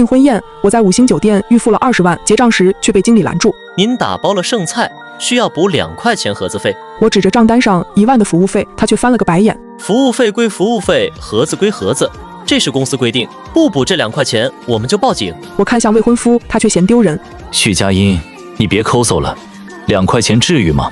订婚宴，我在5星酒店预付了20万，结账时却被经理拦住。您打包了剩菜，需要补2块钱盒子费。我指着账单上1万的服务费，他却翻了个白眼。服务费归服务费，盒子归盒子，这是公司规定，不补这2块钱我们就报警。我看向未婚夫，他却嫌丢人。许佳音，你别抠搜了，2块钱至于吗？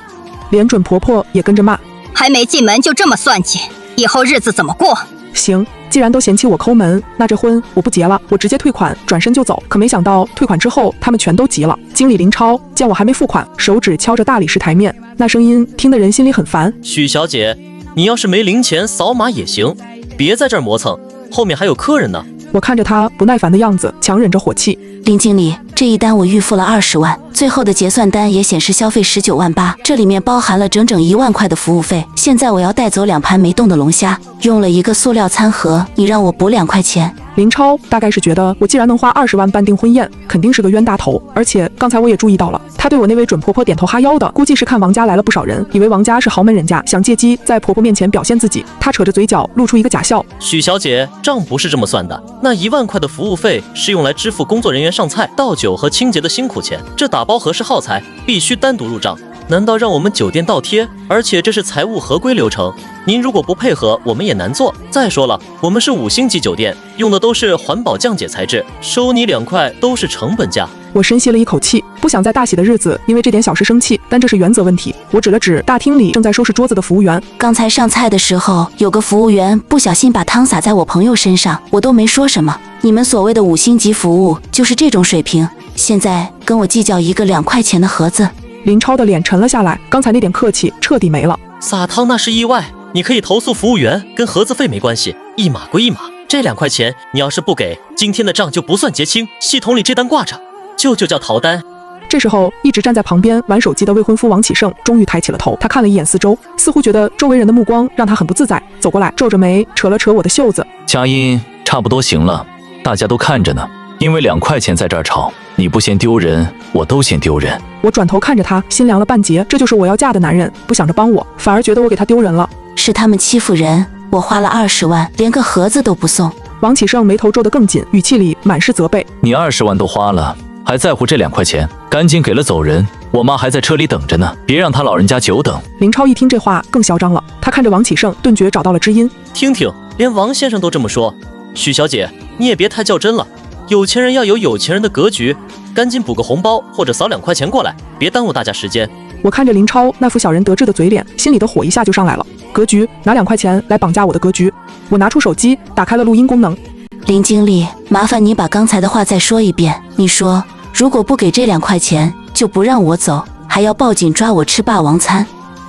连准婆婆也跟着骂，还没进门就这么算计，以后日子怎么过？行，既然都嫌弃我抠门，那这婚我不结了，我直接退款，转身就走。可没想到退款之后，他们全都急了。经理林超见我还没付款，手指敲着大理石台面，那声音听得人心里很烦。许小姐，你要是没零钱扫码也行，别在这儿磨蹭，后面还有客人呢。我看着他不耐烦的样子，强忍着火气。林经理，这一单我预付了20万，最后的结算单也显示消费19万8，这里面包含了整整1万块的服务费。现在我要带走2盘没动的龙虾，用了一个塑料餐盒，你让我补2块钱。林超大概是觉得我既然能花20万办订婚宴，肯定是个冤大头。而且刚才我也注意到了，他对我那位准婆婆点头哈腰的，估计是看王家来了不少人，以为王家是豪门人家，想借机在婆婆面前表现自己。他扯着嘴角露出一个假笑。许小姐，账不是这么算的，那1万块的服务费是用来支付工作人员上菜、倒酒和清洁的辛苦钱，这打包盒是耗材，必须单独入账。难道让我们酒店倒贴？而且这是财务合规流程，您如果不配合，我们也难做。再说了，我们是5星级酒店，用的都是环保降解材质，收你2块都是成本价。我深吸了一口气，不想在大喜的日子因为这点小事生气，但这是原则问题。我指了指大厅里正在收拾桌子的服务员，刚才上菜的时候，有个服务员不小心把汤洒在我朋友身上，我都没说什么。你们所谓的5星级服务就是这种水平，现在跟我计较一个2块钱的盒子。林超的脸沉了下来，刚才那点客气彻底没了。撒汤那是意外，你可以投诉服务员，跟盒子费没关系，一码归一码。这2块钱你要是不给，今天的账就不算结清，系统里这单挂着，就叫逃单。这时候一直站在旁边玩手机的未婚夫王启胜终于抬起了头，他看了一眼四周，似乎觉得周围人的目光让他很不自在，走过来皱着眉扯了扯我的袖子。佳音，差不多行了，大家都看着呢，因为2块钱在这儿吵，你不嫌丢人，我都嫌丢人。我转头看着他，心凉了半截，这就是我要嫁的男人，不想着帮我，反而觉得我给他丢人了。是他们欺负人，我花了20万，连个盒子都不送。王启胜眉头皱得更紧，语气里满是责备。你20万都花了，还在乎这2块钱？赶紧给了走人，我妈还在车里等着呢，别让她老人家久等。林超一听这话更嚣张了，他看着王启胜，顿觉找到了知音。听听，连王先生都这么说，许小姐你也别太较真了，有钱人要有有钱人的格局，赶紧补个红包或者扫2块钱过来，别耽误大家时间。我看着林超那副小人得志的嘴脸，心里的火一下就上来了。格局，拿2块钱来绑架我的格局。我拿出手机打开了录音功能。林经理，麻烦你把刚才的话再说一遍。你说如果不给这2块钱就不让我走，还要报警抓我吃霸王餐。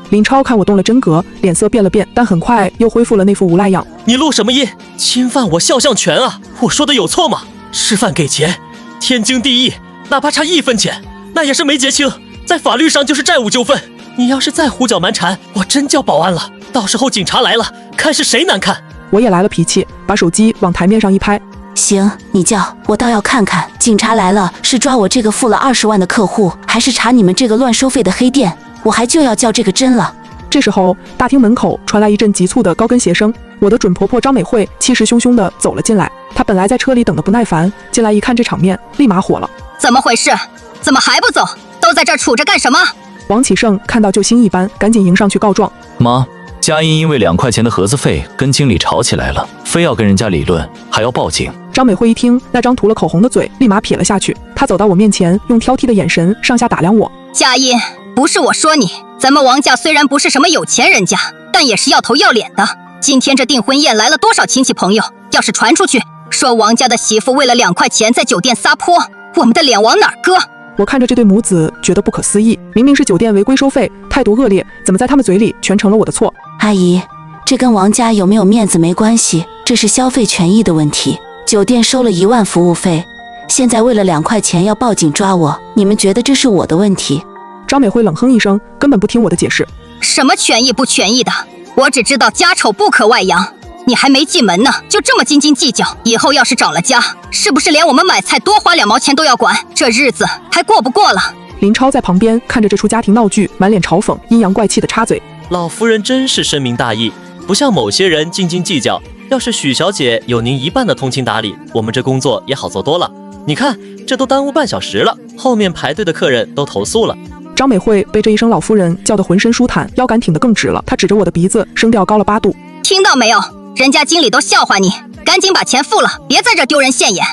林超看我动了真格，脸色变了变，但很快又恢复了那副无赖样。你录什么音？侵犯我肖像权啊！我说的有错吗？吃饭给钱，天经地义，哪怕差1分钱，那也是没结清，在法律上就是债务纠纷。你要是再胡搅蛮缠，我真叫保安了，到时候警察来了，看是谁难看。我也来了脾气，把手机往台面上一拍。行，你叫，我倒要看看，警察来了是抓我这个付了20万的客户，还是查你们这个乱收费的黑店？我还就要叫这个真了。这时候大厅门口传来一阵急促的高跟鞋声，我的准婆婆张美惠气势汹汹地走了进来。她本来在车里等得不耐烦，进来一看这场面，立马火了。怎么回事？怎么还不走？都在这儿杵着干什么？王启胜看到救星一般，赶紧迎上去告状。妈，佳音因为2块钱的盒子费跟经理吵起来了，非要跟人家理论，还要报警。张美惠一听，那张涂了口红的嘴立马撇了下去，她走到我面前，用挑剔的眼神上下打量我。佳音，不是我说你，咱们王家虽然不是什么有钱人家，但也是要头要脸的。今天这订婚宴来了多少亲戚朋友，要是传出去说王家的媳妇为了2块钱在酒店撒泼，我们的脸往哪儿搁？我看着这对母子觉得不可思议，明明是酒店违规收费，态度恶劣，怎么在他们嘴里全成了我的错？阿姨，这跟王家有没有面子没关系，这是消费权益的问题。酒店收了1万服务费，现在为了2块钱要报警抓我，你们觉得这是我的问题？张美惠冷哼一声，根本不听我的解释。什么权益不权益的，我只知道家丑不可外扬。你还没进门呢，就这么斤斤计较，以后要是找了家，是不是连我们买菜多花2毛钱都要管？这日子还过不过了？林超在旁边看着这出家庭闹剧，满脸嘲讽，阴阳怪气的插嘴：老夫人真是深明大义，不像某些人斤斤计较。要是许小姐有您1半的通情达理，我们这工作也好做多了。你看，这都耽误半小时了，后面排队的客人都投诉了。张美惠被这一声老夫人叫得浑身舒坦，腰杆挺得更直了。她指着我的鼻子，声调高了8度。听到没有？人家经理都笑话你，赶紧把钱付了，别在这丢人现眼。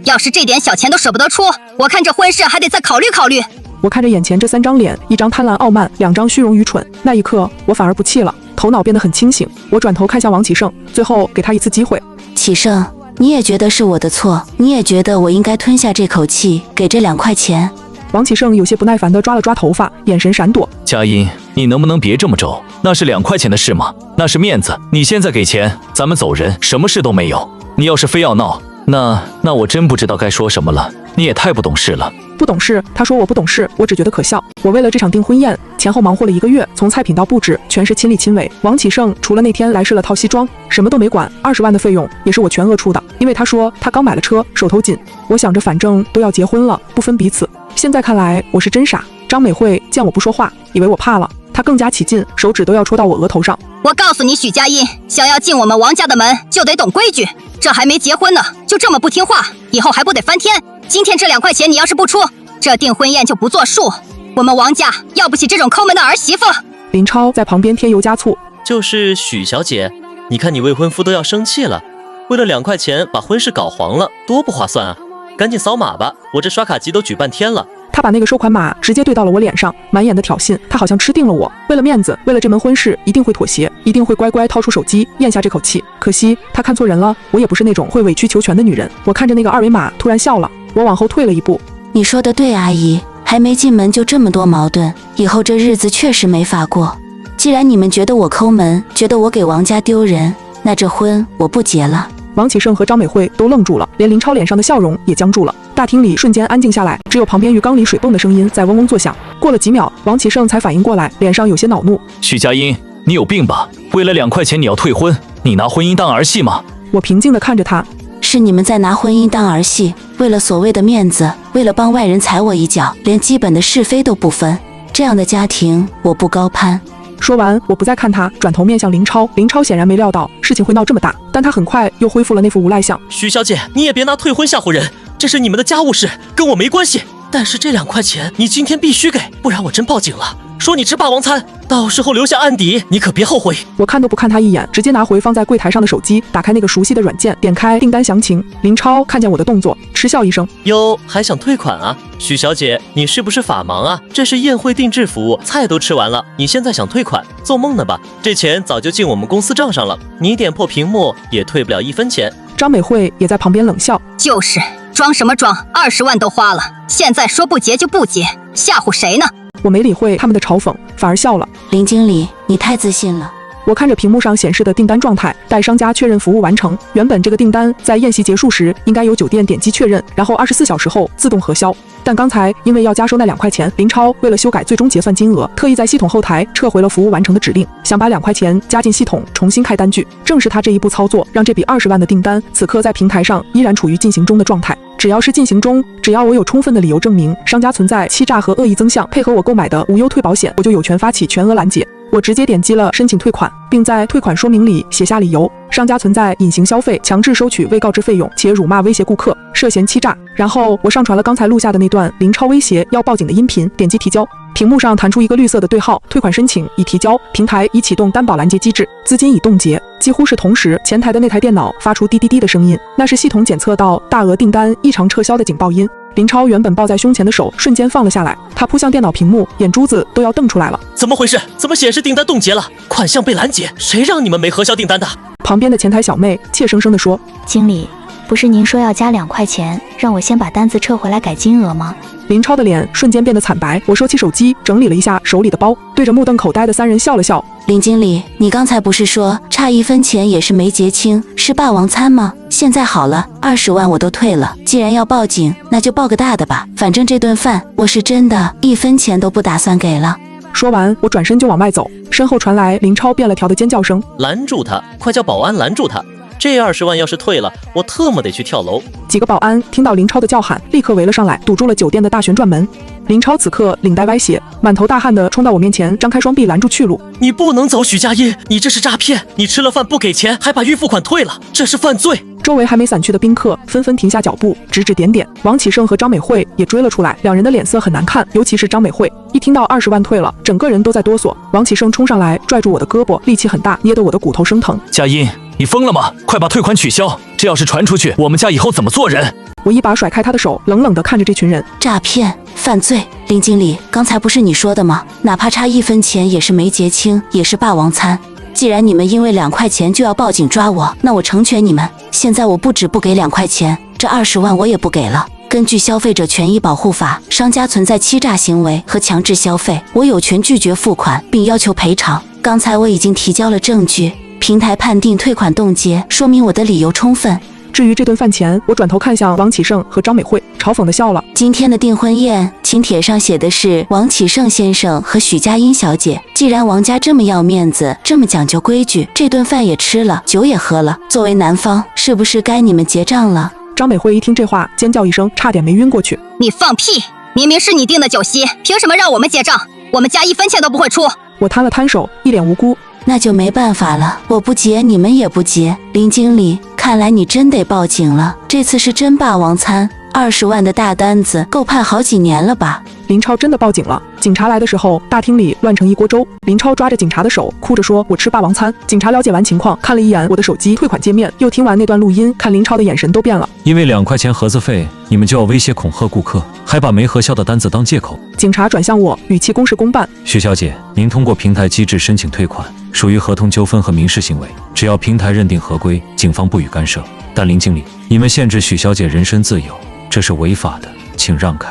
要是这点小钱都舍不得出，我看这婚事还得再考虑考虑。我看着眼前这3张脸，一张贪婪傲慢，2张虚荣愚蠢。那一刻，我反而不气了，头脑变得很清醒。我转头看向王启胜，最后给他一次机会。启胜，你也觉得是我的错，你也觉得我应该吞下这口气，给这2块钱。王启胜有些不耐烦地抓了抓头发，眼神闪躲。佳音，你能不能别这么轴？那是2块钱的事吗？那是面子。你现在给钱，咱们走人，什么事都没有。你要是非要闹，那我真不知道该说什么了。你也太不懂事了。不懂事？他说我不懂事，我只觉得可笑。我为了这场订婚宴，前后忙活了1个月，从菜品到布置，全是亲力亲为。王启胜除了那天来试了套西装，什么都没管。20万的费用也是我全额出的，因为他说他刚买了车，手头紧。我想着反正都要结婚了，不分彼此。现在看来我是真傻。张美惠见我不说话，以为我怕了，她更加起劲，手指都要戳到我额头上。我告诉你，许佳音，想要进我们王家的门，就得懂规矩。这还没结婚呢，就这么不听话，以后还不得翻天？今天这2块钱你要是不出，这订婚宴就不作数。我们王家要不起这种抠门的儿媳妇。林超在旁边添油加醋，就是许小姐，你看你未婚夫都要生气了，为了2块钱把婚事搞黄了，多不划算啊！赶紧扫码吧，我这刷卡机都举半天了。他把那个收款码直接对到了我脸上，满眼的挑衅。他好像吃定了我，为了面子，为了这门婚事，一定会妥协，一定会乖乖掏出手机咽下这口气。可惜他看错人了，我也不是那种会委曲求全的女人。我看着那个2维码，突然笑了，我往后退了1步。你说的对，阿姨，还没进门就这么多矛盾，以后这日子确实没法过。既然你们觉得我抠门，觉得我给王家丢人，那这婚我不结了。王启胜和张美惠都愣住了，连林超脸上的笑容也僵住了。大厅里瞬间安静下来，只有旁边浴缸里水泵的声音在嗡嗡作响。过了几秒，王启胜才反应过来，脸上有些恼怒。许佳音，你有病吧？为了2块钱你要退婚？你拿婚姻当儿戏吗？我平静地看着他。是你们在拿婚姻当儿戏，为了所谓的面子，为了帮外人踩我一脚，连基本的是非都不分。这样的家庭我不高攀。说完，我不再看他，转头面向林超。林超显然没料到事情会闹这么大，但他很快又恢复了那副无赖相。许小姐，你也别拿退婚吓唬人，这是你们的家务事，跟我没关系。但是这2块钱你今天必须给，不然我真报警了，说你吃霸王餐，到时候留下案底，你可别后悔。我看都不看他一眼，直接拿回放在柜台上的手机，打开那个熟悉的软件，点开订单详情。林超看见我的动作，嗤笑一声：哟，还想退款啊？许小姐，你是不是法盲啊？这是宴会定制服务，菜都吃完了，你现在想退款，做梦呢吧？这钱早就进我们公司账上了，你点破屏幕也退不了1分钱。张美惠也在旁边冷笑：就是装什么装，20万都花了，现在说不结就不结，吓唬谁呢？我没理会他们的嘲讽，反而笑了。林经理，你太自信了。我看着屏幕上显示的订单状态，待商家确认服务完成。原本这个订单在宴席结束时应该由酒店点击确认，然后24小时后自动核销。但刚才因为要加收那2块钱，林超为了修改最终结算金额，特意在系统后台撤回了服务完成的指令，想把2块钱加进系统重新开单据。正是他这一步操作，让这笔20万的订单此刻在平台上依然处于进行中的状态。只要是进行中，只要我有充分的理由证明商家存在欺诈和恶意增项，配合我购买的无忧退保险，我就有权发起全额拦截。我直接点击了申请退款，并在退款说明里写下理由：商家存在隐形消费，强制收取未告知费用，且辱骂威胁顾客，涉嫌欺诈。然后我上传了刚才录下的那段林超威胁要报警的音频，点击提交。屏幕上弹出一个绿色的对号，退款申请已提交，平台已启动担保拦截机制，资金已冻结。几乎是同时，前台的那台电脑发出滴滴滴的声音，那是系统检测到大额订单异常撤销的警报音。林超原本抱在胸前的手瞬间放了下来，他扑向电脑屏幕，眼珠子都要瞪出来了。怎么回事？怎么显示订单冻结了？款项被拦截？谁让你们没核销订单的？旁边的前台小妹怯生生地说：经理，不是您说要加2块钱，让我先把单子撤回来改金额吗？林超的脸瞬间变得惨白，我收起手机，整理了一下手里的包，对着目瞪口呆的3人笑了笑。林经理，你刚才不是说差1分钱也是没结清，是霸王餐吗？现在好了，20万我都退了，既然要报警，那就报个大的吧，反正这顿饭我是真的1分钱都不打算给了。说完，我转身就往外走，身后传来林超变了条的尖叫声：拦住他，快叫保安拦住他！这20万要是退了，我特么得去跳楼。几个保安听到林超的叫喊，立刻围了上来，堵住了酒店的大旋转门。林超此刻领带歪斜，满头大汗的冲到我面前，张开双臂拦住去路。你不能走，许佳音，你这是诈骗！你吃了饭不给钱，还把预付款退了，这是犯罪！周围还没散去的宾客纷纷停下脚步，指指点点。王启胜和张美惠也追了出来，两人的脸色很难看，尤其是张美惠，一听到20万退了，整个人都在哆嗦。王启胜冲上来拽住我的胳膊，力气很大，捏得我的骨头生疼。佳音，你疯了吗？快把退款取消！这要是传出去，我们家以后怎么做人？我一把甩开他的手，冷冷地看着这群人。诈骗犯罪，林经理，刚才不是你说的吗？哪怕差1分钱也是没结清，也是霸王餐。既然你们因为2块钱就要报警抓我，那我成全你们。现在我不止不给2块钱，这20万我也不给了。根据消费者权益保护法，商家存在欺诈行为和强制消费，我有权拒绝付款并要求赔偿。刚才我已经提交了证据，平台判定退款冻结，说明我的理由充分。至于这顿饭钱，我转头看向王启胜和张美惠，嘲讽地笑了。今天的订婚宴，请帖上写的是王启胜先生和许佳音小姐。既然王家这么要面子，这么讲究规矩，这顿饭也吃了，酒也喝了，作为男方，是不是该你们结账了？张美惠一听这话，尖叫一声，差点没晕过去。你放屁！明明是你订的酒席，凭什么让我们结账？我们家1分钱都不会出。我摊了摊手，一脸无辜。那就没办法了，我不结，你们也不结。林经理，看来你真得报警了，这次是真霸王餐，20万的大单子，够判好几年了吧？林超真的报警了。警察来的时候，大厅里乱成一锅粥。林超抓着警察的手，哭着说：“我吃霸王餐。”警察了解完情况，看了一眼我的手机退款界面，又听完那段录音，看林超的眼神都变了。因为2块钱盒子费，你们就要威胁恐吓顾客，还把没核销的单子当借口。警察转向我，语气公事公办：“徐小姐，您通过平台机制申请退款，属于合同纠纷和民事行为，只要平台认定合规，警方不予干涉。但林经理，你们限制许小姐人身自由，这是违法的，请让开。”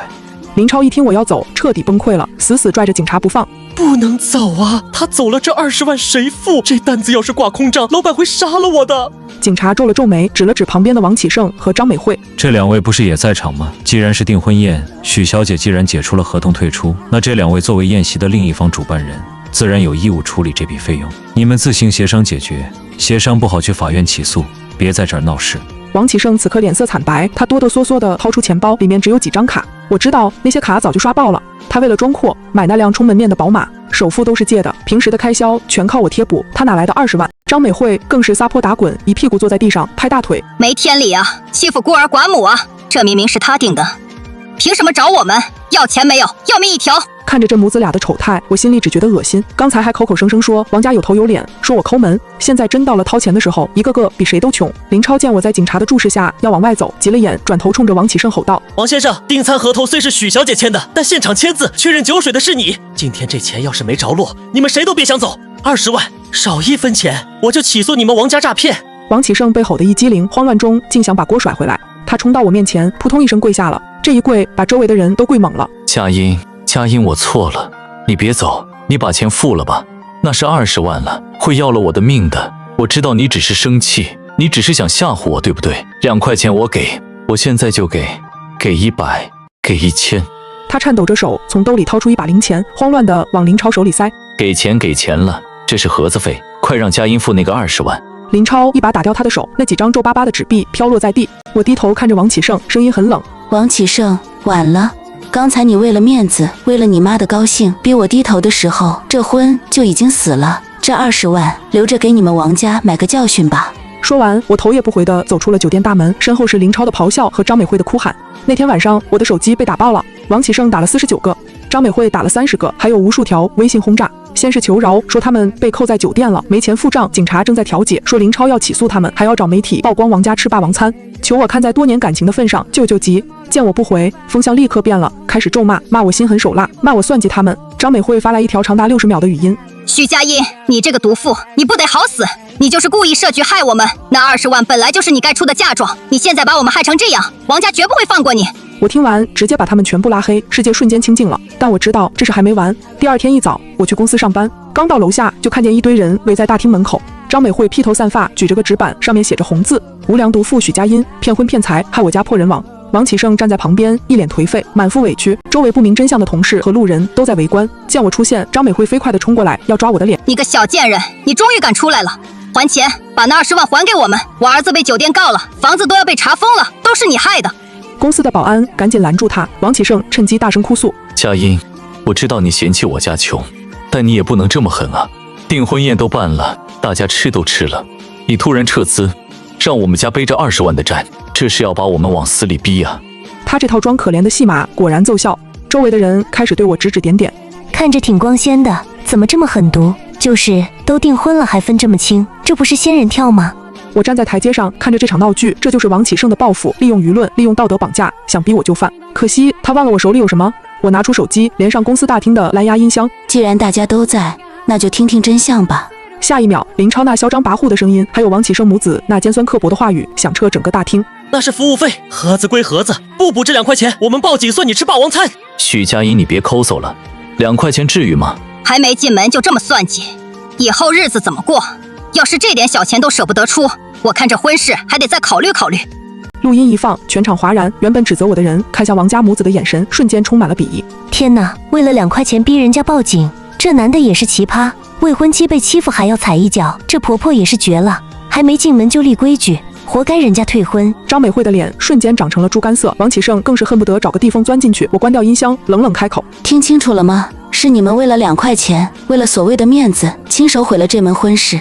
林超一听我要走，彻底崩溃了，死死拽着警察不放。不能走啊！他走了，这20万谁付？这单子要是挂空账，老板会杀了我的。警察皱了皱眉，指了指旁边的王启胜和张美惠：“这2位不是也在场吗？既然是订婚宴，许小姐既然解除了合同退出，那这2位作为宴席的另一方主办人，自然有义务处理这笔费用。你们自行协商解决，协商不好去法院起诉，别在这儿闹事。”王启胜此刻脸色惨白，他哆哆嗦嗦地掏出钱包，里面只有几张卡。我知道那些卡早就刷爆了。他为了装阔，买那辆充门面的宝马，首付都是借的，平时的开销全靠我贴补，他哪来的20万？张美惠更是撒泼打滚，一屁股坐在地上拍大腿，没天理啊！欺负孤儿寡母啊！这明明是他定的，凭什么找我们？要钱没有？要命一条！看着这母子俩的丑态，我心里只觉得恶心。刚才还口口声声说王家有头有脸，说我抠门，现在真到了掏钱的时候，一个个比谁都穷。林超见我在警察的注视下要往外走，急了眼，转头冲着王启胜吼道：“王先生，订餐合同虽是许小姐签的，但现场签字确认酒水的是你。今天这钱要是没着落，你们谁都别想走。20万，少1分钱，我就起诉你们王家诈骗。”王启胜被吼得一激灵，慌乱中竟想把锅甩回来。他冲到我面前，扑通一声跪下了。这一跪把周围的人都跪懵了。佳音，我错了，你别走，你把钱付了吧，那是20万了，会要了我的命的。我知道你只是生气，你只是想吓唬我，对不对？2块钱我给，我现在就给100，给1000。他颤抖着手从兜里掏出一把零钱，慌乱地往林超手里塞。给钱了，这是盒子费，快让佳音付那个20万。林超一把打掉他的手，那几张皱巴巴的纸币飘落在地。我低头看着王启胜，声音很冷：“王启胜，晚了。刚才你为了面子，为了你妈的高兴，逼我低头的时候，这婚就已经死了。这20万留着给你们王家买个教训吧。”说完，我头也不回地走出了酒店大门，身后是林超的咆哮和张美惠的哭喊。那天晚上，我的手机被打爆了，王启胜打了49个，张美惠打了30个，还有无数条微信轰炸。先是求饶，说他们被扣在酒店了，没钱付账，警察正在调解，说林超要起诉他们，还要找媒体曝光王家吃霸王餐，求我看在多年感情的份上救救急。见我不回，风向立刻变了，开始咒骂，骂我心狠手辣，骂我算计他们。张美惠发来一条长达60秒的语音：“徐佳音，你这个毒妇，你不得好死！你就是故意设局害我们，那20万本来就是你该出的嫁妆，你现在把我们害成这样，王家绝不会放过你。”我听完直接把他们全部拉黑，世界瞬间清静了。但我知道这事还没完。第二天一早，我去公司上班，刚到楼下就看见一堆人围在大厅门口。张美惠披头散发，举着个纸板，上面写着红字：“无良毒妇许佳音，骗婚骗财，害我家破人亡。”王启胜站在旁边，一脸颓废，满腹委屈。周围不明真相的同事和路人都在围观。见我出现，张美惠飞快地冲过来，要抓我的脸。你个小贱人，你终于敢出来了！还钱，把那20万还给我们！我儿子被酒店告了，房子都要被查封了，都是你害的！公司的保安赶紧拦住他。王启胜趁机大声哭诉：“佳音，我知道你嫌弃我家穷，但你也不能这么狠啊！订婚宴都办了，大家吃都吃了，你突然撤资，让我们家背着20万的债，这是要把我们往死里逼啊！他这套装可怜的戏码果然奏效，周围的人开始对我指指点点。看着挺光鲜的，怎么这么狠毒？就是都订婚了还分这么清，这不是仙人跳吗？我站在台阶上看着这场闹剧，这就是王启胜的报复，利用舆论，利用道德绑架，想逼我就范。可惜他忘了我手里有什么。我拿出手机，连上公司大厅的蓝牙音箱。既然大家都在，那就听听真相吧。下一秒，林超那嚣张跋扈的声音，还有王启胜母子那尖酸刻薄的话语，响彻整个大厅。那是服务费，盒子归盒子，不补这2块钱，我们报警算你吃霸王餐。许佳怡，你别抠搜了，2块钱至于吗？还没进门就这么算计，以后日子怎么过？要是这点小钱都舍不得出，我看这婚事还得再考虑考虑。录音一放，全场哗然，原本指责我的人看向王家母子的眼神瞬间充满了鄙夷。天哪，为了2块钱逼人家报警，这男的也是奇葩，未婚妻被欺负还要踩一脚，这婆婆也是绝了，还没进门就立规矩，活该人家退婚。张美惠的脸瞬间长成了猪肝色，王启胜更是恨不得找个地缝钻进去。我关掉音箱，冷冷开口：听清楚了吗？是你们为了2块钱，为了所谓的面子，亲手毁了这门婚事。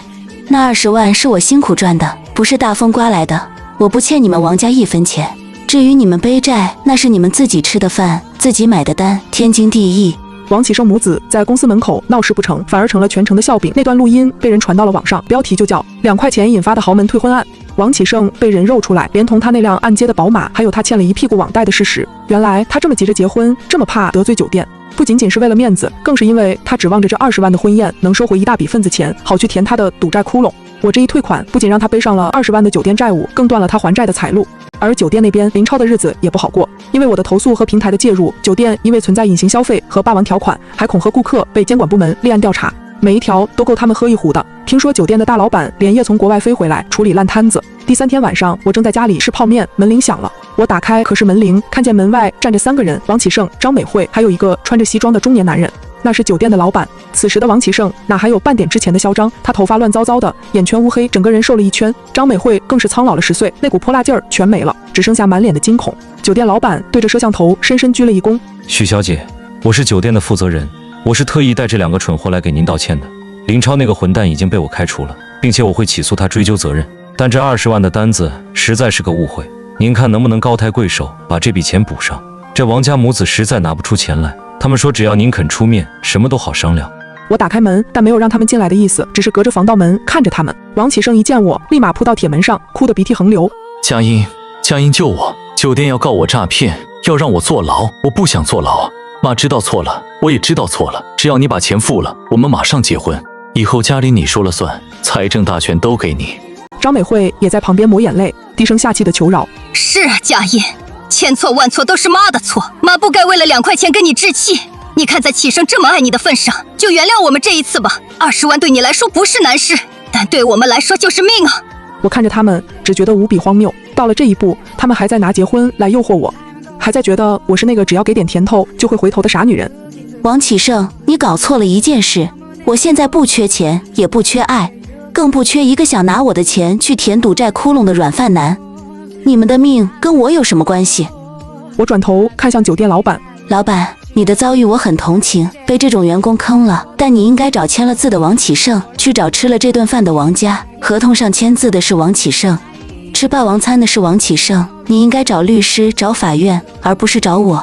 那20万是我辛苦赚的，不是大风刮来的，我不欠你们王家1分钱。至于你们背债，那是你们自己吃的饭，自己买的单，天经地义。王启胜母子在公司门口闹事不成，反而成了全城的笑柄。那段录音被人传到了网上，标题就叫2块钱引发的豪门退婚案。王启胜被人肉出来，连同他那辆按揭的宝马，还有他欠了一屁股网贷的事实。原来他这么急着结婚，这么怕得罪酒店，不仅仅是为了面子，更是因为他指望着这20万的婚宴能收回一大笔份子钱，好去填他的赌债窟窿。我这一退款，不仅让他背上了20万的酒店债务，更断了他还债的财路。而酒店那边，林超的日子也不好过，因为我的投诉和平台的介入，酒店因为存在隐形消费和霸王条款，还恐吓顾客，被监管部门立案调查，每一条都够他们喝一壶的。听说酒店的大老板连夜从国外飞回来处理烂摊子。第3天晚上，我正在家里吃泡面，门铃响了。我打开，可是门铃，看见门外站着3个人，王启胜、张美惠，还有一个穿着西装的中年男人。那是酒店的老板。此时的王启胜哪还有半点之前的嚣张？他头发乱糟糟的，眼圈乌黑，整个人瘦了一圈。张美惠更是苍老了10岁，那股泼辣劲儿全没了，只剩下满脸的惊恐。酒店老板对着摄像头深深鞠了一躬：许小姐，我是酒店的负责人，我是特意带这2个蠢货来给您道歉的。林超那个混蛋已经被我开除了，并且我会起诉他追究责任。但这20万的单子实在是个误会，您看能不能高抬贵手把这笔钱补上？这王家母子实在拿不出钱来，他们说只要您肯出面，什么都好商量。我打开门，但没有让他们进来的意思，只是隔着防盗门看着他们。王启胜一见我，立马扑到铁门上，哭得鼻涕横流。佳音，佳音救我！酒店要告我诈骗，要让我坐牢，我不想坐牢。妈知道错了，我也知道错了，只要你把钱付了，我们马上结婚，以后家里你说了算，财政大权都给你。张美惠也在旁边抹眼泪，低声下气的求饶：是啊，佳音，千错万错都是妈的错，妈不该为了2块钱跟你置气。你看在启生这么爱你的份上，就原谅我们这一次吧。20万对你来说不是难事，但对我们来说就是命啊。我看着他们，只觉得无比荒谬。到了这一步，他们还在拿结婚来诱惑我，还在觉得我是那个只要给点甜头就会回头的傻女人。王启胜，你搞错了一件事，我现在不缺钱，也不缺爱，更不缺一个想拿我的钱去填赌债窟窿的软饭男。你们的命跟我有什么关系？我转头看向酒店老板：老板，你的遭遇我很同情，被这种员工坑了，但你应该找签了字的王启胜，去找吃了这顿饭的王家，合同上签字的是王启胜，吃霸王餐的是王启胜，你应该找律师，找法院，而不是找我。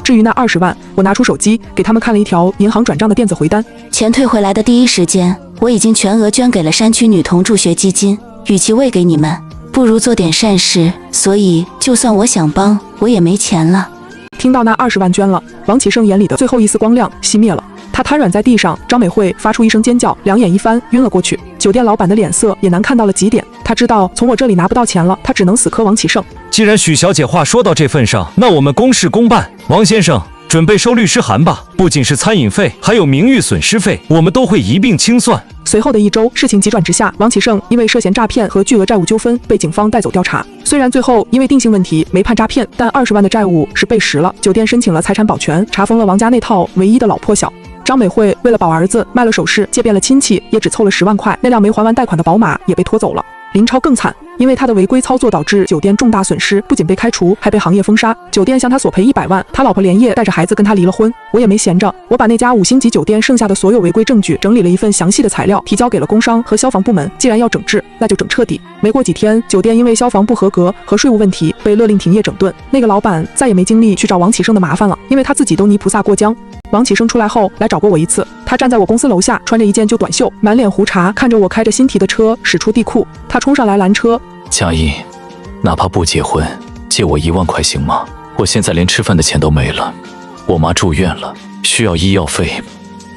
至于那20万，我拿出手机给他们看了一条银行转账的电子回单，钱退回来的第一时间，我已经全额捐给了山区女童助学基金，与其喂给你们，不如做点善事，所以就算我想帮，我也没钱了。听到那20万捐了，王启胜眼里的最后一丝光亮熄灭了，他瘫软在地上。张美惠发出一声尖叫，两眼一翻，晕了过去。酒店老板的脸色也难看到了极点，他知道从我这里拿不到钱了，他只能死磕王启胜。既然许小姐话说到这份上，那我们公事公办。王先生，准备收律师函吧，不仅是餐饮费，还有名誉损失费，我们都会一并清算。随后的一周，事情急转直下，王启胜因为涉嫌诈骗和巨额债务纠纷被警方带走调查。虽然最后因为定性问题没判诈骗，但20万的债务是被实了。酒店申请了财产保全，查封了王家那套唯一的老破小。张美惠为了保儿子，卖了首饰，借遍了亲戚，也只凑了10万块。那辆没还完贷款的宝马也被拖走了。林超更惨，因因为他的违规操作导致酒店重大损失，不仅被开除，还被行业封杀。酒店向他索赔100万，他老婆连夜带着孩子跟他离了婚。我也没闲着，我把那家5星级酒店剩下的所有违规证据整理了一份详细的材料，提交给了工商和消防部门。既然要整治，那就整彻底。没过几天，酒店因为消防不合格和税务问题被勒令停业整顿。那个老板再也没精力去找王启胜的麻烦了，因为他自己都泥菩萨过江。王启胜出来后来找过我一次，他站在我公司楼下，穿着一件旧短袖，满脸胡茬，看着我开着新提的车驶出地库。他冲上来拦车，佳音，哪怕不结婚，借我1万块行吗？我现在连吃饭的钱都没了，我妈住院了，需要医药费。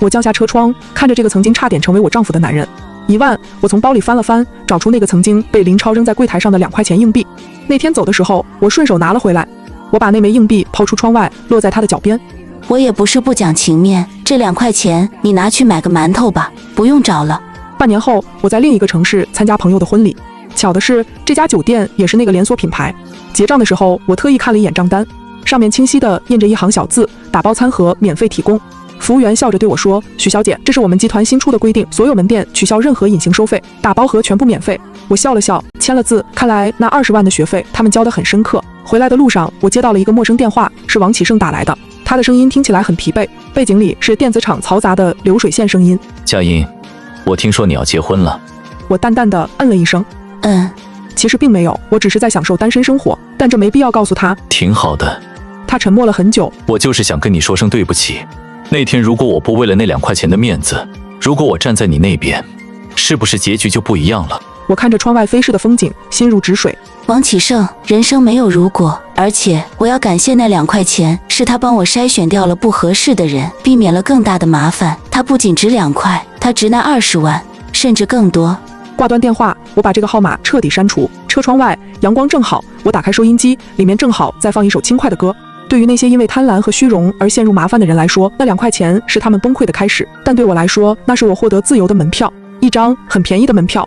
我降下车窗，看着这个曾经差点成为我丈夫的男人。1万，我从包里翻了翻，找出那个曾经被林超扔在柜台上的2块钱硬币。那天走的时候，我顺手拿了回来。我把那枚硬币抛出窗外，落在他的脚边。我也不是不讲情面，这2块钱你拿去买个馒头吧，不用找了。半年后，我在另一个城市参加朋友的婚礼，巧的是，这家酒店也是那个连锁品牌。结账的时候，我特意看了一眼账单，上面清晰地印着一行小字：打包餐盒免费提供。服务员笑着对我说：“许小姐，这是我们集团新出的规定，所有门店取消任何隐形收费，打包盒全部免费。”我笑了笑，签了字。看来那20万的学费，他们交得很深刻。回来的路上，我接到了一个陌生电话，是王启胜打来的。他的声音听起来很疲惫，背景里是电子厂嘈杂的流水线声音。佳音，我听说你要结婚了。我淡淡的嗯了一声。其实并没有，我只是在享受单身生活，但这没必要告诉他。挺好的。他沉默了很久。我就是想跟你说声对不起。那天如果我不为了那2块钱的面子，如果我站在你那边，是不是结局就不一样了？我看着窗外飞逝的风景，心如止水。王启胜，人生没有如果，而且我要感谢那2块钱，是他帮我筛选掉了不合适的人，避免了更大的麻烦。他不仅值2块，他值那20万，甚至更多。挂断电话，我把这个号码彻底删除。车窗外阳光正好，我打开收音机，里面正好在放一首轻快的歌。对于那些因为贪婪和虚荣而陷入麻烦的人来说，那2块钱是他们崩溃的开始，但对我来说，那是我获得自由的门票，一张很便宜的门票。